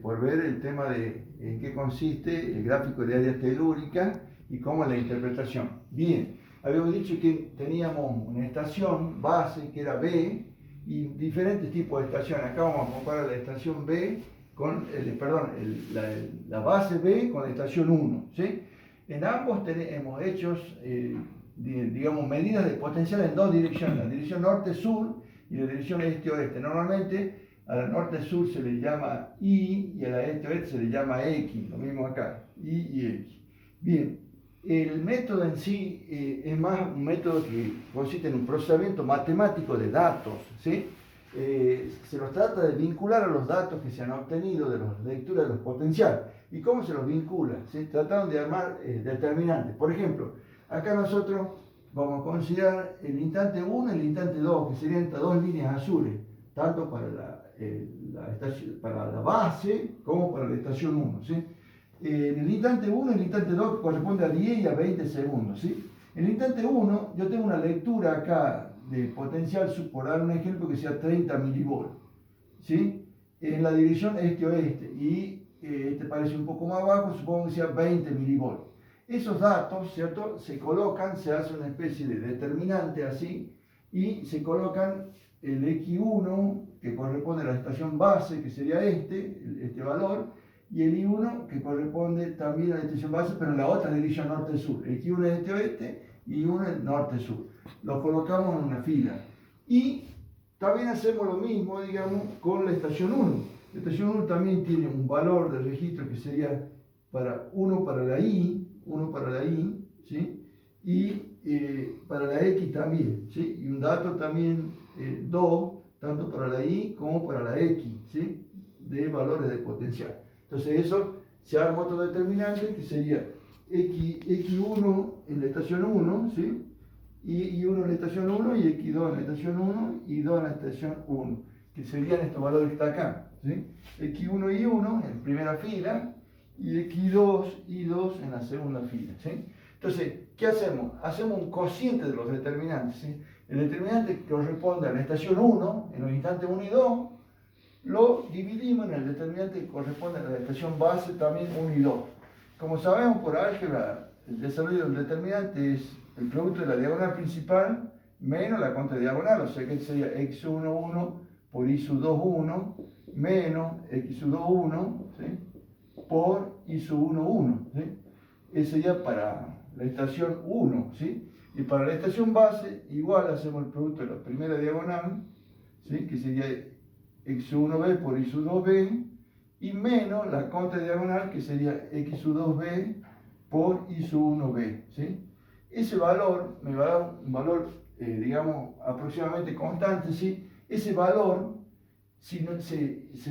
por ver el tema de en qué consiste el gráfico de área telúrica y cómo es la interpretación. Bien, habíamos dicho que teníamos una estación base que era B y diferentes tipos de estaciones. Acá vamos a comparar la estación B con, la base B con la estación 1, ¿sí? En ambos hemos hecho, digamos, medidas de potencial en dos direcciones, la dirección norte-sur y la dirección este-oeste. Normalmente a la norte-sur se le llama Y y a la este-oeste se le llama X, lo mismo acá, Y y X. Bien, el método en sí es más un método que consiste en un procesamiento matemático de datos, ¿sí? Se los trata de vincular a los datos que se han obtenido de las lecturas de los potenciales. ¿Y cómo se los vincula? ¿Sí? Trataron de armar determinantes. Por ejemplo, acá nosotros vamos a considerar el instante 1 y el instante 2, que serían estas dos líneas azules, tanto para para la base como para la estación 1. ¿Sí? En el instante 1 y el instante 2 corresponde a 10 y a 20 segundos. ¿Sí? En el instante 1 yo tengo una lectura acá de potencial, por dar un ejemplo, que sea 30 milivolts, ¿sí? En la dirección este-oeste, y este parece un poco más bajo, supongo que sea 20 milivolts. Esos datos, ¿cierto?, se colocan, se hace una especie de determinante así, y se colocan el X1, que corresponde a la estación base, que sería este valor, y el Y1, que corresponde también a la estación base, pero en la otra dirección norte-sur. X1 es este-oeste y Y1 es norte-sur. Los colocamos en una fila. Y también hacemos lo mismo, digamos, con la estación 1. La estación 1 también tiene un valor de registro que sería uno para la Y, ¿sí? Y para la X también, ¿sí? Y un dato también 2, tanto para la Y como para la X, ¿sí? De valores de potencial. Entonces eso se arma otro determinante que sería X1 en la estación 1, ¿sí? Y 1 en la estación 1 y X2 en la estación 1 y 2 en la estación 1, que serían estos valores que están acá, ¿sí? X1 y 1 en primera fila y X2 y 2 en la segunda fila, ¿sí? Entonces, ¿qué hacemos? Hacemos un cociente de los determinantes, ¿sí? El determinante que corresponde a la estación 1, en los instantes 1 y 2, lo dividimos en el determinante que corresponde a la estación base, también 1 y 2. Como sabemos por álgebra, el desarrollo del determinante es el producto de la diagonal principal menos la contradiagonal, o sea que sería x1,1 por y sub 2, 1, menos x sub 2, 1, ¿sí? Por y sub 1, 1. ¿Sí? Eso sería para la estación 1, ¿sí? Y para la estación base, igual hacemos el producto de la primera diagonal, ¿sí? Que sería x1b por y sub 2b, y menos la contradiagonal, que sería x sub 2b por y sub 1b, ¿sí? Ese valor me va a dar un valor, digamos, aproximadamente constante, ¿sí? Ese valor, si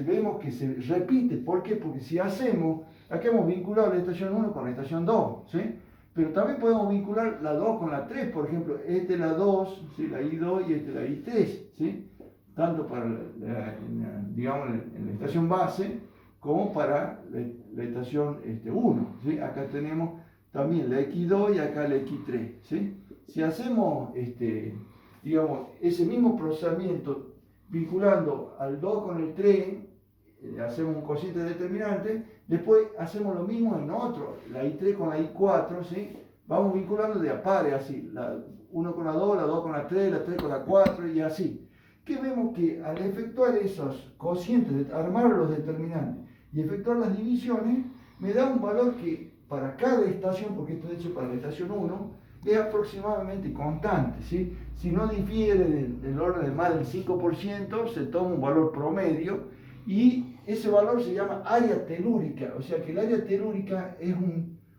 vemos que se repite, ¿por qué? Porque si hacemos, aquí hemos vinculado la estación 1 con la estación 2, ¿sí? Pero también podemos vincular la 2 con la 3, por ejemplo, esta es la 2, ¿sí? La I2 y esta es la I3, ¿sí? Tanto para, digamos, en la estación base, como para la estación 1, ¿sí? Acá tenemos también la X2 y acá la X3, ¿sí? Si hacemos, digamos, ese mismo procesamiento vinculando al 2 con el 3, hacemos un cociente determinante, después hacemos lo mismo en otro, la I3 con la I4, ¿sí? Vamos vinculando de a pares, así, la 1 con la 2 con la 3 con la 4 y así. Que vemos que al efectuar esos cocientes, armar los determinantes y efectuar las divisiones, me da un valor que para cada estación, porque esto es hecho para la estación 1, es aproximadamente constante, ¿sí? Si no difiere del orden de más del 5%, se toma un valor promedio y ese valor se llama área telúrica, o sea que el área telúrica es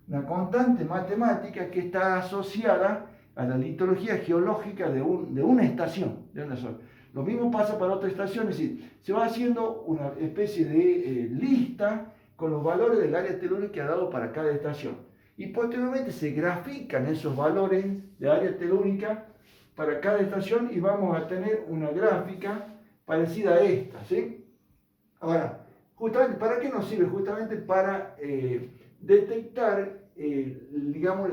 una constante matemática que está asociada a la litología geológica de una estación, de una sola. Lo mismo pasa para otras estaciones, es decir, se va haciendo una especie de lista con los valores del área telúrica dado para cada estación. Y posteriormente se grafican esos valores de área telúrica para cada estación y vamos a tener una gráfica parecida a esta, ¿sí? Ahora, justamente, ¿para qué nos sirve? Justamente para detectar, digamos,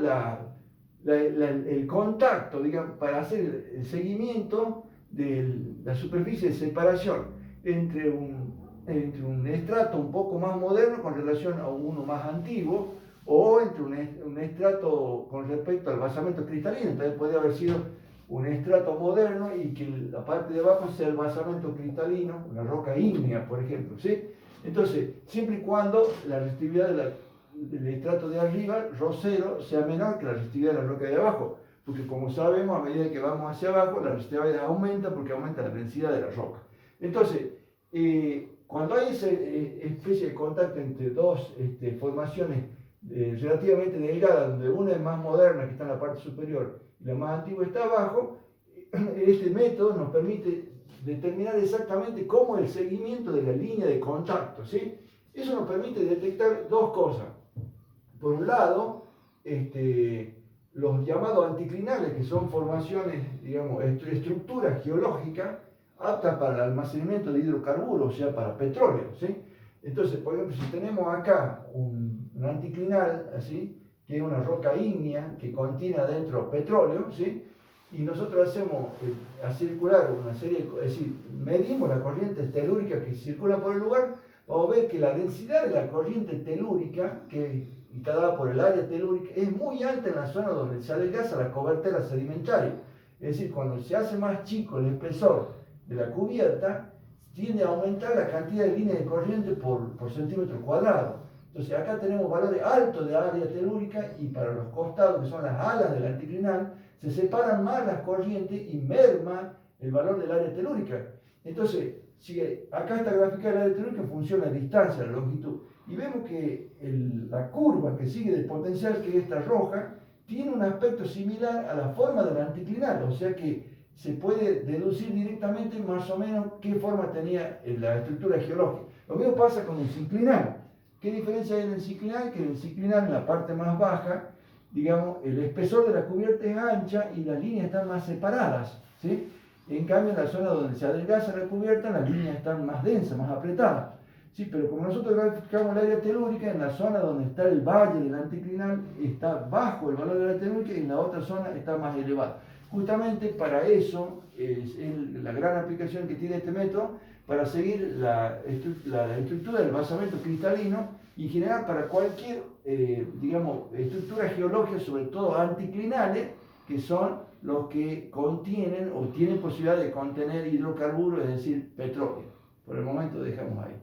el contacto, digamos, para hacer el seguimiento de la superficie de separación entre entre un estrato un poco más moderno con relación a uno más antiguo, o entre un estrato con respecto al basamento cristalino. Entonces puede haber sido un estrato moderno y que la parte de abajo sea el basamento cristalino, una roca ígnea, por ejemplo, ¿sí? Entonces, siempre y cuando la resistividad del estrato de arriba, rosero, sea menor que la resistividad de la roca de abajo, porque como sabemos, a medida que vamos hacia abajo, la resistividad aumenta porque aumenta la densidad de la roca. Entonces, cuando hay esa especie de contacto entre dos formaciones relativamente delgadas, donde una es más moderna, que está en la parte superior, y la más antigua está abajo, este método nos permite determinar exactamente cómo es el seguimiento de la línea de contacto, ¿sí? Eso nos permite detectar dos cosas. Por un lado, los llamados anticlinales, que son formaciones, digamos, estructuras geológicas aptas para el almacenamiento de hidrocarburos, o sea, para petróleo, ¿sí? Entonces, por ejemplo, si tenemos acá un anticlinal, así, que es una roca ígnea que contiene adentro petróleo, ¿sí? Y nosotros hacemos a circular una serie, es decir, medimos la corriente telúrica que circula por el lugar, vamos a ver que la densidad de la corriente telúrica, que está dada por el área telúrica, es muy alta en la zona donde se adelgaza la cobertura sedimentaria. Es decir, cuando se hace más chico el espesor de la cubierta, tiende a aumentar la cantidad de líneas de corriente por centímetro cuadrado. Entonces acá tenemos valores altos de área telúrica y para los costados, que son las alas del anticlinal, se separan más las corrientes y merma el valor del área telúrica. Entonces, si acá está graficada el área telúrica en función de la distancia, la longitud, y vemos que la curva que sigue del potencial, que es esta roja, tiene un aspecto similar a la forma del anticlinal, o sea que se puede deducir directamente más o menos qué forma tenía la estructura geológica. Lo mismo pasa con el sinclinal. ¿Qué diferencia hay en el sinclinal? Que en el sinclinal, en la parte más baja, digamos, el espesor de la cubierta es ancha y las líneas están más separadas, ¿sí? En cambio, en la zona donde se adelgaza la cubierta, las líneas están más densas, más apretadas. Sí, pero como nosotros graficamos el área telúrica, en la zona donde está el valle del anticlinal está bajo el valor de la telúrica y en la otra zona está más elevado. Justamente para eso es la gran aplicación que tiene este método, para seguir la estructura del basamento cristalino y en general para cualquier, digamos, estructura geológica, sobre todo anticlinales, que son los que contienen o tienen posibilidad de contener hidrocarburos, es decir, petróleo. Por el momento dejamos ahí.